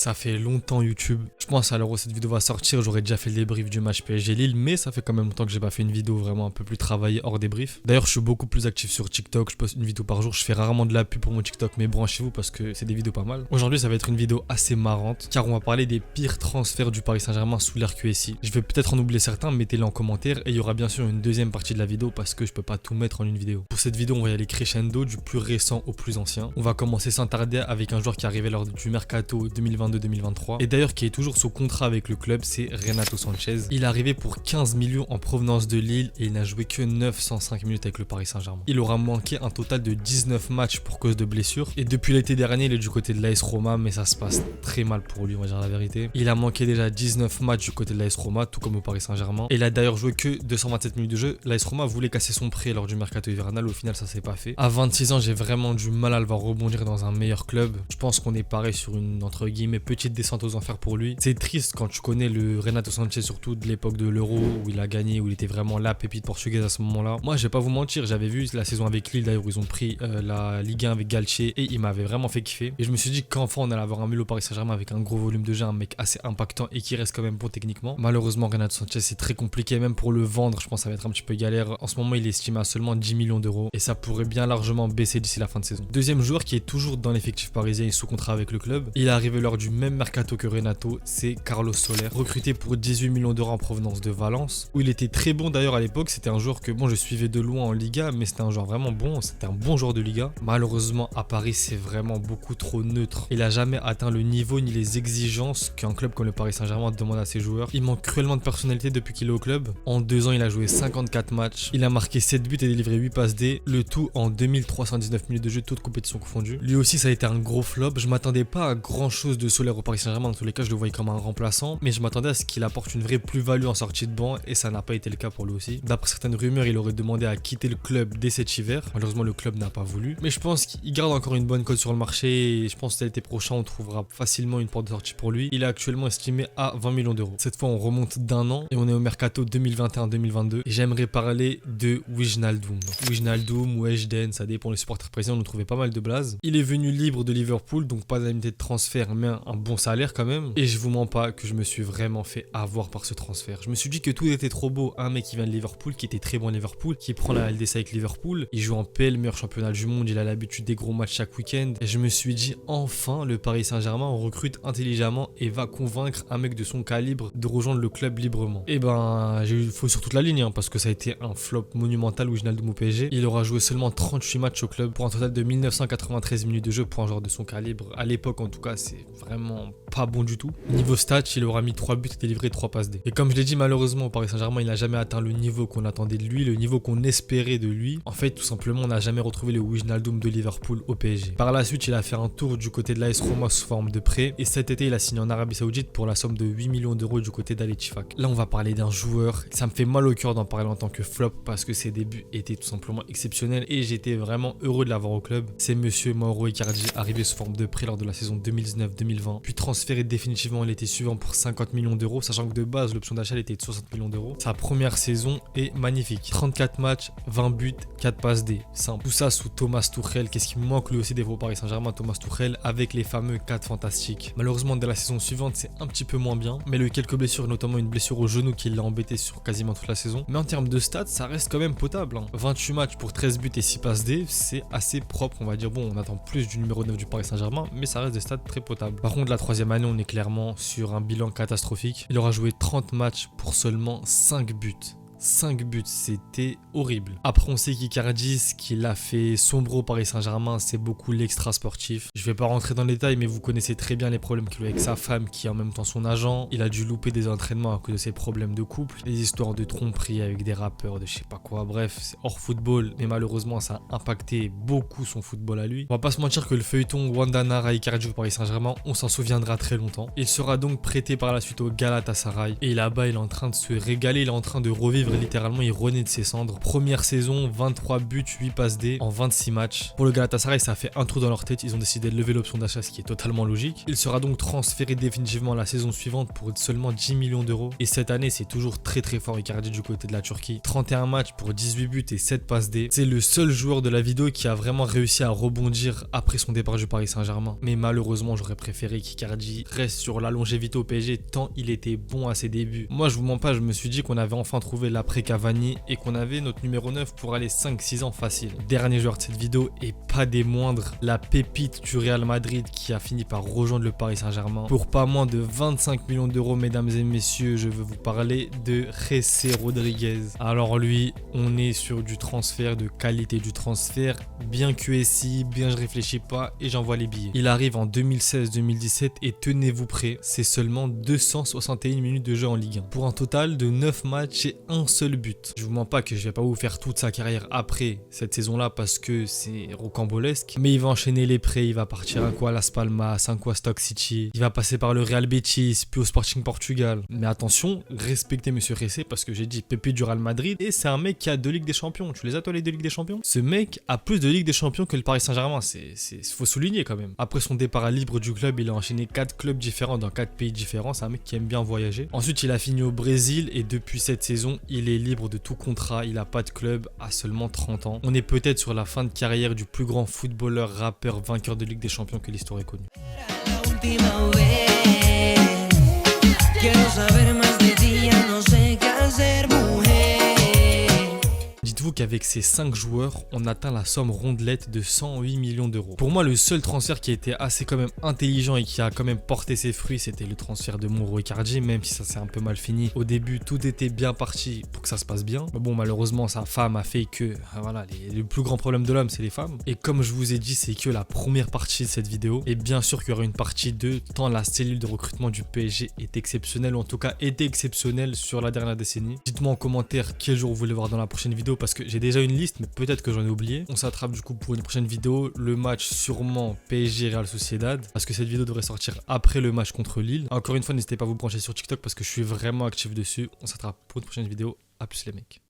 Ça fait longtemps YouTube. Je pense à l'heure où cette vidéo va sortir, j'aurais déjà fait le débrief du match PSG Lille, mais ça fait quand même longtemps que j'ai pas fait une vidéo vraiment un peu plus travaillée hors débrief. D'ailleurs, je suis beaucoup plus actif sur TikTok, je poste une vidéo par jour, je fais rarement de la pub pour mon TikTok, mais branchez-vous parce que c'est des vidéos pas mal. Aujourd'hui, ça va être une vidéo assez marrante, car on va parler des pires transferts du Paris Saint-Germain sous l'ère QSI. Je vais peut-être en oublier certains, mettez-les en commentaire, et il y aura bien sûr une deuxième partie de la vidéo parce que je peux pas tout mettre en une vidéo. Pour cette vidéo, on va y aller crescendo du plus récent au plus ancien. On va commencer sans tarder avec un joueur qui est arrivé lors du mercato 2022-2023 et d'ailleurs qui est toujours sous contrat avec le club, c'est Renato Sanchez. Il est arrivé pour 15 millions en provenance de Lille et il n'a joué que 905 minutes avec le Paris Saint-Germain. Il aura manqué un total de 19 matchs pour cause de blessures et depuis l'été dernier, il est du côté de l'AS Roma, mais ça se passe très mal pour lui, on va dire la vérité. Il a manqué déjà 19 matchs du côté de l'AS Roma, tout comme au Paris Saint-Germain. Et il a d'ailleurs joué que 227 minutes de jeu. L'AS Roma voulait casser son prêt lors du mercato hivernal, au final ça s'est pas fait. À 26 ans, j'ai vraiment du mal à le voir rebondir dans un meilleur club. Je pense qu'on est pareil sur une entre guillemets petite descente aux enfers pour lui. C'est triste quand tu connais le Renato Sanchez, surtout de l'époque de l'Euro où il a gagné, où il était vraiment la pépite portugaise à ce moment-là. Moi, je vais pas vous mentir, j'avais vu la saison avec Lille d'ailleurs où ils ont pris la Ligue 1 avec Galtier et il m'avait vraiment fait kiffer. Et je me suis dit qu'enfin on allait avoir un mule au Paris Saint-Germain avec un gros volume de jeu, un mec assez impactant et qui reste quand même bon techniquement. Malheureusement, Renato Sanchez c'est très compliqué, même pour le vendre, je pense que ça va être un petit peu galère. En ce moment, il est estimé à seulement 10 millions d'euros et ça pourrait bien largement baisser d'ici la fin de saison. Deuxième joueur qui est toujours dans l'effectif parisien et sous contrat avec le club, il est arrivé lors du même mercato que Renato, c'est Carlos Soler, recruté pour 18 millions d'euros en provenance de Valence, où il était très bon d'ailleurs à l'époque. C'était un joueur que bon, je suivais de loin en Liga, mais c'était un joueur vraiment bon, c'était un bon joueur de Liga. Malheureusement à Paris c'est vraiment beaucoup trop neutre. Il a jamais atteint le niveau ni les exigences qu'un club comme le Paris Saint-Germain demande à ses joueurs. Il manque cruellement de personnalité depuis qu'il est au club. En 2 ans il a joué 54 matchs, il a marqué 7 buts et délivré 8 passes D, le tout en 2319 minutes de jeu, toutes compétitions confondues. Lui aussi ça a été un gros flop. Je m'attendais pas à grand chose de Soler au Paris Saint-Germain, dans tous les cas je le voyais comme un remplaçant, mais je m'attendais à ce qu'il apporte une vraie plus-value en sortie de banc et ça n'a pas été le cas pour lui aussi. D'après certaines rumeurs, il aurait demandé à quitter le club dès cet hiver. Malheureusement le club n'a pas voulu, mais je pense qu'il garde encore une bonne cote sur le marché et je pense que l'été prochain on trouvera facilement une porte de sortie pour lui. Il est actuellement estimé à 20 millions d'euros. Cette fois on remonte d'un an et on est au mercato 2021-2022 et j'aimerais parler de Wijnaldum. Wijnaldum ou Ejden, ça dépend, les supporters parisiens on nous trouvait pas mal de blazes. Il est venu libre de Liverpool, donc pas d'indemnité de transfert mais un bon salaire quand même, et je vous mens pas que je me suis vraiment fait avoir par ce transfert. Je me suis dit que tout était trop beau. Un mec qui vient de Liverpool, qui était très bon à Liverpool, qui prend la LDC avec Liverpool, il joue en PL, meilleur championnat du monde, il a l'habitude des gros matchs chaque week-end, et je me suis dit enfin le Paris Saint-Germain on recrute intelligemment et va convaincre un mec de son calibre de rejoindre le club librement. Et ben j'ai eu faux sur toute la ligne parce que ça a été un flop monumental. Wijnaldum au PSG, il aura joué seulement 38 matchs au club pour un total de 1993 minutes de jeu. Pour un joueur de son calibre à l'époque en tout cas, c'est vraiment pas bon du tout. Niveau stats, il aura mis 3 buts et délivré 3 passes D. Et comme je l'ai dit, malheureusement au Paris Saint-Germain il n'a jamais atteint le niveau qu'on attendait de lui, le niveau qu'on espérait de lui. En fait tout simplement on n'a jamais retrouvé le Wijnaldum de Liverpool au PSG. Par la suite il a fait un tour du côté de l'AS Roma sous forme de prêt et cet été il a signé en Arabie Saoudite pour la somme de 8 millions d'euros du côté d'Al Ettifaq. Là on va parler d'un joueur, ça me fait mal au cœur d'en parler en tant que flop parce que ses débuts étaient tout simplement exceptionnels et j'étais vraiment heureux de l'avoir au club. C'est monsieur Mauro Icardi, arrivé sous forme de prêt lors de la saison 2019-2020, puis transféré définitivement l'été suivant pour 50 millions d'euros, sachant que de base l'option d'achat était de 60 millions d'euros. Sa première saison est magnifique, 34 matchs, 20 buts, 4 passes D, simple. Tout ça sous Thomas Tuchel. Qu'est-ce qui me manque lui aussi des fois au Paris Saint-Germain, Thomas Tuchel, avec les fameux 4 fantastiques. Malheureusement dès la saison suivante c'est un petit peu moins bien, mais le quelques blessures, notamment une blessure au genou qui l'a embêté sur quasiment toute la saison, mais en termes de stats ça reste quand même potable 28 matchs pour 13 buts et 6 passes D, c'est assez propre, on va dire. Bon, on attend plus du numéro 9 du Paris Saint-Germain, mais ça reste des stats très potables. Par contre la troisième année on est clairement sur un bilan catastrophique. Il aura joué 30 matchs pour seulement 5 buts. 5 buts, c'était horrible. Après on sait qu'Icardi, ce qu'il a fait sombrer au Paris Saint-Germain, c'est beaucoup l'extra sportif. Je vais pas rentrer dans les détails, mais vous connaissez très bien les problèmes qu'il a avec sa femme qui est en même temps son agent. Il a dû louper des entraînements à cause de ses problèmes de couple, des histoires de tromperie avec des rappeurs, de je sais pas quoi. Bref, c'est hors football, mais malheureusement ça a impacté beaucoup son football à lui. On va pas se mentir que le feuilleton Wanda Nara Icardi au Paris Saint-Germain, on s'en souviendra très longtemps. Il sera donc prêté par la suite au Galatasaray et là-bas il est en train de se régaler, il est en train de revivre littéralement, il renaît de ses cendres. Première saison, 23 buts, 8 passes D en 26 matchs. Pour le Galatasaray, ça a fait un trou dans leur tête. Ils ont décidé de lever l'option d'achat, ce qui est totalement logique. Il sera donc transféré définitivement la saison suivante pour seulement 10 millions d'euros. Et cette année, c'est toujours très très fort Icardi du côté de la Turquie. 31 matchs pour 18 buts et 7 passes D. C'est le seul joueur de la vidéo qui a vraiment réussi à rebondir après son départ du Paris Saint-Germain. Mais malheureusement, j'aurais préféré qu'Icardi reste sur la longévité au PSG tant il était bon à ses débuts. Moi, je vous mens pas, je me suis dit qu'on avait enfin trouvé l'après Cavani et qu'on avait notre numéro 9 pour aller 5-6 ans facile. Dernier joueur de cette vidéo et pas des moindres, la pépite du Real Madrid qui a fini par rejoindre le Paris Saint-Germain pour pas moins de 25 millions d'euros, mesdames et messieurs. Je veux vous parler de Jessé Rodriguez. Alors lui, on est sur du transfert, de qualité du transfert, bien QSI, bien je réfléchis pas et j'envoie les billets. Il arrive en 2016-2017 et tenez-vous prêts, c'est seulement 261 minutes de jeu en Ligue 1 pour un total de 9 matchs et un seul but. Je vous mens pas que je vais pas vous faire toute sa carrière après cette saison-là parce que c'est rocambolesque, mais il va enchaîner les prêts, il va partir un coup à Las Palmas, un coup à Stoke City, il va passer par le Real Betis, puis au Sporting Portugal. Mais attention, respectez Monsieur Jessé parce que j'ai dit pépite du Real Madrid et c'est un mec qui a 2 Ligues des Champions. Tu les as toi les 2 Ligues des Champions? Ce mec a plus de Ligues des Champions que le Paris Saint-Germain, faut souligner quand même. Après son départ à libre du club, il a enchaîné 4 clubs différents dans 4 pays différents, c'est un mec qui aime bien voyager. Ensuite, il a fini au Brésil et depuis cette saison, il est libre de tout contrat, il a pas de club à seulement 30 ans. On est peut-être sur la fin de carrière du plus grand footballeur, rappeur, vainqueur de Ligue des Champions que l'histoire ait connu. Dites-vous qu'avec ces 5 joueurs, on atteint la somme rondelette de 108 millions d'euros. Pour moi, le seul transfert qui a été assez quand même intelligent et qui a quand même porté ses fruits, c'était le transfert de Mauro Icardi, même si ça s'est un peu mal fini. Au début, tout était bien parti pour que ça se passe bien. Mais bon, malheureusement, sa femme a fait que, voilà, le plus grand problème de l'homme, c'est les femmes. Et comme je vous ai dit, c'est que la première partie de cette vidéo. Et bien sûr qu'il y aura une partie 2, tant la cellule de recrutement du PSG est exceptionnelle, ou en tout cas était exceptionnelle sur la dernière décennie. Dites-moi en commentaire quel jour vous voulez voir dans la prochaine vidéo, parce que j'ai déjà une liste, mais peut-être que j'en ai oublié. On s'attrape du coup pour une prochaine vidéo. Le match sûrement PSG Real Sociedad, parce que cette vidéo devrait sortir après le match contre Lille. Encore une fois, n'hésitez pas à vous brancher sur TikTok parce que je suis vraiment actif dessus. On s'attrape pour une prochaine vidéo. A plus les mecs.